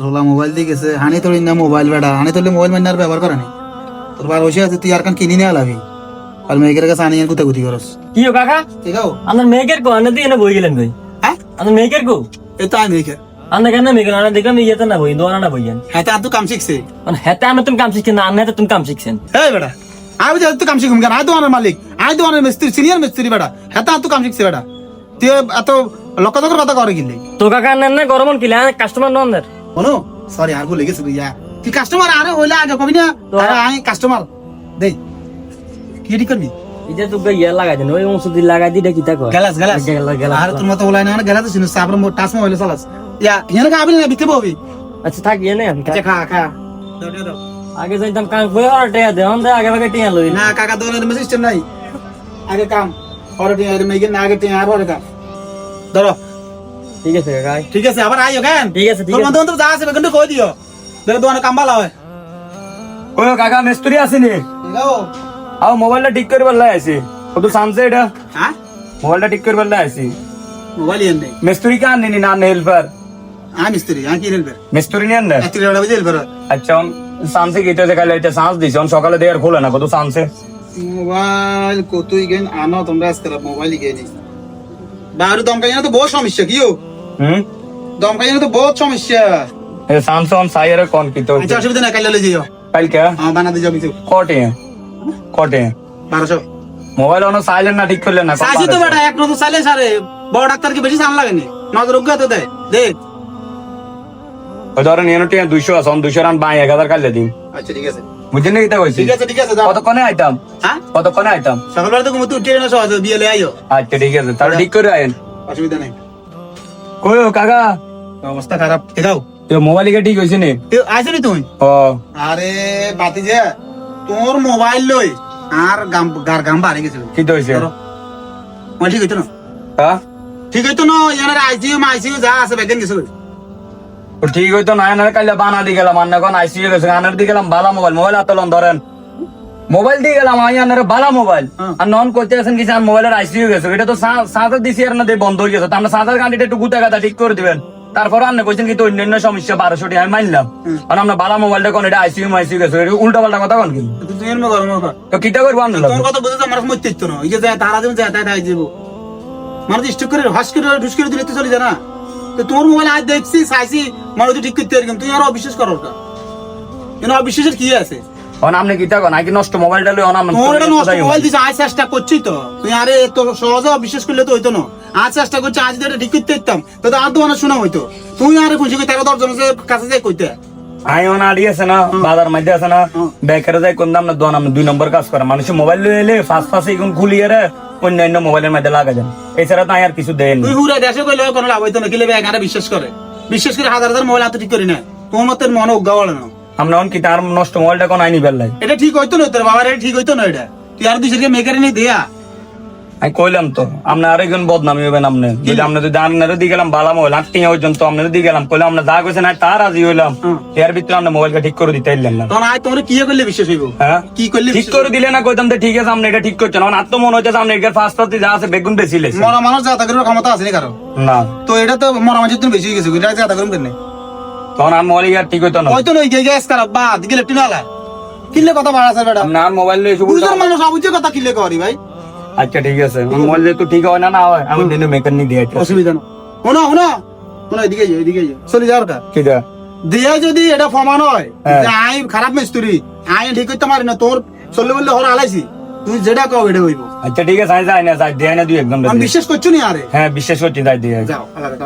রোলা mobile দিয়ে গেছে হানি তোর না মোবাইল বেড়া হানি তোরলে মোবাইল মানে আর ব্যবহার করা নেই তোর বার বসে আছে তুই আর কান কিনি নিয়ে আলাবি আর মেয়েকের কাছে আনি গুতা গুতি করস কি ও কাকা ঠিক আছে আপনার মেয়েকের কো আনে দিয়ে না বই গেলেন ভাই হ্যাঁ আপনার মেয়েকের কো এই তো আমি মেয়েকে আনে কেন মেয়েকের আনে দেখলাম ইয়েতে না বই দোয়ানা না বইয়েন হ্যাঁ তা তো কাম শিখছে মানে হেতে আনে তুমি কাম শিখছেন না আনে হেতে তুমি কাম শিখছেন এই বেটা আমি বুঝে তো কাম শিখুম কেন আয় দোকানের মালিক আয় দোকানের মিস্ত্রি সিনিয়র মিস্ত্রি বেটা হ্যাঁ তা তো কাম শিখছে বেটা তুই এত লক্ষ লক্ষ কথা করে কিনলি তো কাকা আনেন না গরমন কিলে কাস্টমার নন দের বলো সরি আর ভুলে গেছি ভাইয়া তুই কাস্টমার আরে ওইলে আগে কবি না আরে আমি কাস্টমার দেই কি ঠিক করবি ইটা তো ইয়া লাগাই দেন ওই ওষুধ লাগাই দি দেখি তা কর গ্যালাস গ্যালাস আর তোর মতো ওলাই না গ্যালাস শুনে সাবর মো টাস মোবাইল চালাস ইয়া হেনে কাবি না বিতে ববি আচ্ছা থাক ইয়ে নেই আচ্ছা খা খা দাও দাও আগে যাইতাম কাম বই আর টিয়া দে অন আগে ভাগে টিয়া লই না কাকা দোনের মে সিস্টেম নাই আগে কাম আর টিয়া আর মেগে না আগে টিয়া আর পরে কাম ধরো ঠিক আছে কাকা ঠিক আছে আবার আইও কেন ঠিক আছে ঠিক তোর আছে বন্ধু তো যা আছে কিন্তু কই দিও দেখো দোকানে কাম ভালো হয় ও কাকা মিস্ত্রি আসেনি ঠিক আছে আও মোবাইলটা ঠিক করে বললাই আছি কত সামসে এটা হ্যাঁ মোবাইলটা ঠিক করে বললাই আছি মোবাইল এনে নেই মিস্ত্রি কা আননি না হেল্পার আমি মিস্ত্রি আমি কি নেলবে মিস্ত্রি নিয়ে আনলে মিস্ত্রি ওটা বুঝে হেল্পার আচ্ছা সামসে গিয়ে দেখালে এটা সান্স দিছে সকালে দেয়ার খোলে না কত সামসে মোবাইল কতই গেন আনো তোমরা আজকে মোবাইল গেনি বারু দমকাই না তো বহুত সমস্যা কিও দমকাই না তো বহুত সমস্যা এ সামসং সাইয়ার কোন কি তো আচ্ছা অসুবিধা না কাইলে লই যাও কালকে হ্যাঁ বানা দিয়ে যাও কিছু কোটে কোটে 1200 মোবাইল অন সাইলেন্ট না ঠিক করলে না সাইজি তো বেটা এক নতুন সাইলে সারে বড় ডাক্তার কি বেশি সাম লাগেনি নজর রোগ তো দেয় দেখ ওই ধরেন এনটি 200 আছে 200 রান বাই 1000 কালে দিন আচ্ছা ঠিক আছে বুঝছেন কি তা কইছি ঠিক আছে যাও কতক্ষণে আইতাম হ্যাঁ কতক্ষণে আইতাম সকালবেলা তো ঘুমতে উঠে না সহজ বিয়ে লই আইও আচ্ছা ঠিক আছে তাহলে ঠিক করে আইন অসুবিধা নাই কই ও কাকা অবস্থা খারাপ দেখাও তো মোবাইল কে ঠিক হইছে নি আইছো নি তুই ও আরে বাতি যে তোর মোবাইল লই আর গার গাম বাড়ি গেছিল কি তো হইছে মোবাইল ঠিক হইতো না হ্যাঁ ঠিক হইতো না ইয়ার আইসিইউ যা আছে বেগেন গেছিল ও ঠিক হইতো না না কাইলে বানা দি গেলাম আন্না কোন আইসিইউ গেছে আনার দি গেলাম বালা মোবাইল আতলন ধরেন মোবাইল দি গেলাম আই আনার বালা মোবাইল আর নন কইতে আছেন কি আর মোবাইলের আইসিইউ গেছে এটা তো সাঁতার দিছি আর না দে বন্ধ হয়ে গেছে তো আমরা সাঁতার গাড়িটা একটু গুতা গাতা ঠিক করে দিবেন তারপর আন্না কইছেন কি তো অন্যান্য সমস্যা 1200 টাকা আমি মানলাম আর আমরা বালা মোবাইলটা কোন এটা আইসিইউ গেছে এটা উল্টা পাল্টা কথা কোন কি তুই এর মে গরম কর তো কিটা করব আমরা তোর কথা বুঝতে আমার মধ্যে ইত্তো না এই যে তারা দিন যায় তাই যাবো মানে স্টক করে হাস করে ঢুস করে দিলে তো চলে যা না তো তোর মোবাইল আজ দেখছি চাইছি মানে তুই ঠিক করতে এরকম তুই আর অবিশ্বাস করো ওটা কেন অবিশ্বাসের কি আছে অন আপনি কিটা কোন আগে নষ্ট মোবাইলটা লই অন আমরা তোর এটা নষ্ট মোবাইল দিছে আজ চেষ্টা করছি তো তুই আরে তো সহজে অবিশ্বাস করলে তো হইতো না আজ চেষ্টা করছি আজ এটা ঠিক করতে দিতাম তো আর তো অনেক শোনা হইতো তুই আরে খুশি করে তারা 10 জনের কাছে যাই কইতে আই অন আড়ি আছে না বাজার মধ্যে আছে না বেকারে যাই কোন দাম না দোন আমরা 2 নম্বর কাজ করে মানুষ মোবাইল লই এলে ফাস্ট এখন খুলিয়ে রে অন্যান্য মোবাইলের মধ্যে লাগা যান এছাড়া তো আর কিছু দেন তুই হুরা দেশে কইলে কোনো লাভ হইতো না কিলে বেগারে বিশ্বাস করে হাজার হাজার মোবাইল হাতে ঠিক করি না তোর মতে মনে উগা বলে না আমরা অন কি তার নষ্ট মোবাইলটা কোন আইনি বেললাই এটা ঠিক হইতো না তোর বাবার এটা ঠিক হইতো না এটা তুই আর দুইজনকে মেকারে নেই দেয়া আমি কইলাম তো আমরা আরেকজন বদনামি হবেন আপনি যদি আমরা যদি আপনারা দিয়ে গেলাম বালা মোবাইল আটটিয়া পর্যন্ত আপনারা দিয়ে গেলাম কইলাম আমরা যা কইছেন তা রাজি হইলাম এর ভিতরে আমরা মোবাইলটা ঠিক করে দিতে এলেন না তখন আয় তোমরা কি করলে বিশ্বাস হইব হ্যাঁ কি করলে ঠিক করে দিলে না কইতাম তো ঠিক আছে আপনি এটা ঠিক করছেন আমার আত্ম মনে হচ্ছে আপনি এর ফার্স্ট পাতি যা আছে বেগুন বেচিলে মরা মানুষ যা তাদের ক্ষমতা আছে না কারো না তো এটা তো মরা মানুষের তুমি বেশি হয়ে গেছে এটা যা তাদের কেন তখন আর মোবাইল আর ঠিক হইতো না হয়তো নই গ্যাস খারাপ বাদ গেলে টিনালা কিনলে কথা বাড়া আছে বেটা আপনার মোবাইল লই শুধু বুঝার মানুষ আবুজে কথা কিনলে করি ভাই আচ্ছা ঠিক আছে মোবাইল তো ঠিক হয় না না হয় আমি দিনে মেকানিক দিয়ে অসুবিধা না শোনো এদিকে যাও চলে যাও ওটা ঠিক আছে দিয়া যদি এটা প্রমাণ হয় যে আই খারাপ মিস্ত্রি আই ঠিক করতে পারি না তোর চললে বললে হর আলাইছি তুই যেটা কও এটা হইব আচ্ছা ঠিক আছে যাই না যাই দেয় না দুই একদম আমি বিশ্বাস করছো নি আরে হ্যাঁ বিশ্বাস করছি যাই দিয়ে যাও আলাদা